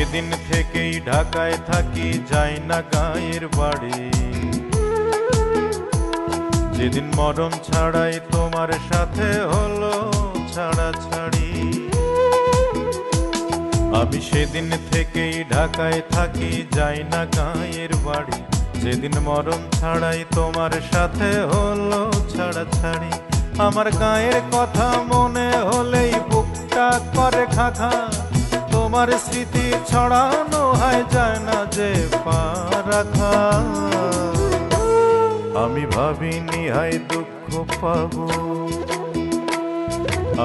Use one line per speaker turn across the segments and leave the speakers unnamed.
সেদিন থেকেই ঢাকায় থাকি, যাই না গাঁয়ের বাড়ি। যেদিন মরণ ছাড়াই তোমার সাথে হলো ছাড়াছাড়ি, আমি সেদিন থেকেই ঢাকায় থাকি, যাই না গাঁয়ের বাড়ি। যেদিন মরণ ছাড়াই তোমার সাথে হলো ছাড়াছাড়ি, আমার গাঁয়ের কথা মনে হলেই বুকটা করে খাখা। তোমার স্মৃতি ছড়ানো হয়, যায় না যে পা রাখা। আমি ভাবিনি হাই দুঃখ পাবো,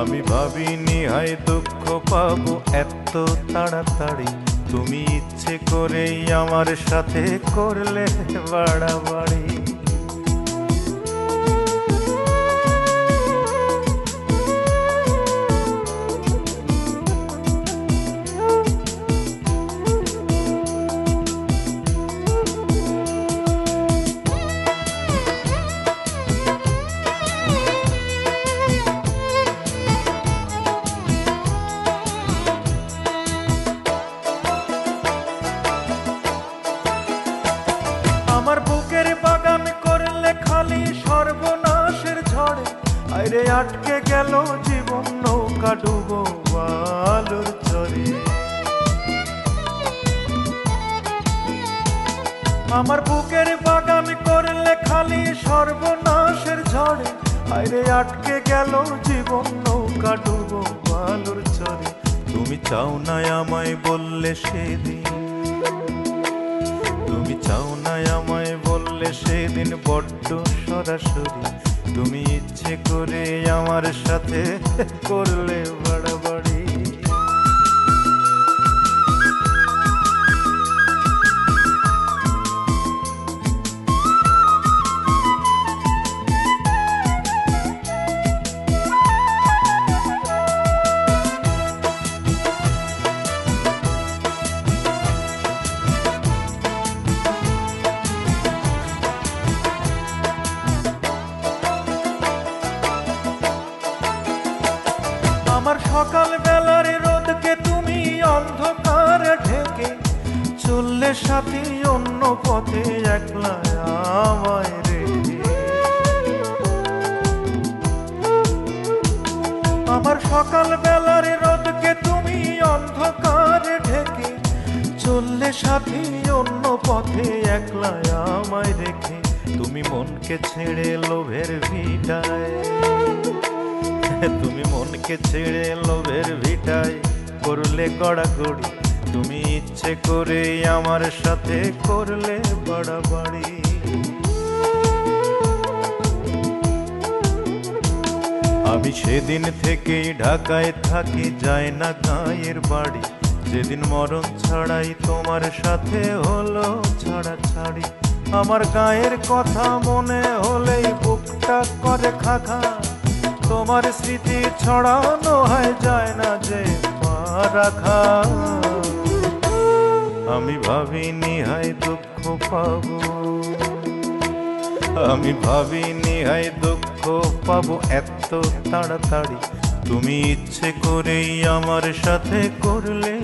আমি ভাবিনি হাই দুঃখ পাবো এত তাড়াতাড়ি। তুমি ইচ্ছে করেই আমার সাথে করলে বাড়াবাড়ি। আমার বুকের বাগান করলে খালি সর্বনাশের ঝড়ে, আইরে আটকে গেল জীবন নৌকা ডুবো আলোর চরে। আমার বুকের বাগান করলে খালি সর্বনাশের ঝড়ে, আইরে আটকে গেল জীবন নৌকা ডুবো আলোর চরে। তুমি চাও না আমায় বললে সেদিন, তুমি চাও না আমায় বললে সেদিন বড্ড সরাসরি। তুমি ইচ্ছে করে আমার সাথে করলে বাড়াবাড়ি। আমার সকাল বেলার রোদকে তুমি অন্ধকার ঢেকে চললে সাথী অন্য পথে একলা আমায় রেখে। আমার সকাল বেলার রোদকে তুমি অন্ধকার ঢেকে চললে সাথী অন্য পথে একলা আমায় রেখে। তুমি মনকে ছেড়ে লোভের ভিটায়, তুমি মনকে ছেড়ে লোভের ভিটায় করলে গড়াগড়ি। তুমি ইচ্ছে করে আমার সাথে করলে বাড়াবাড়ি। আমি সেদিন থেকেই ঢাকায় থাকি, যাই না গাঁয়ের বাড়ি। যেদিন মরণ ছাড়াই তোমার সাথে হলো ছাড়াছাড়ি, আমার গাঁয়ের কথা মনে হলেই বুকটা করে খাখা। তোমার স্মৃতি ছড়ানো হয়, যায় না যে পা রাখা। আমি ভাবিনি হাই দুঃখ পাবো, আমি ভাবিনি হাই দুঃখ পাবো এত তাড়াতাড়ি। তুমি ইচ্ছে করেই আমার সাথে করলে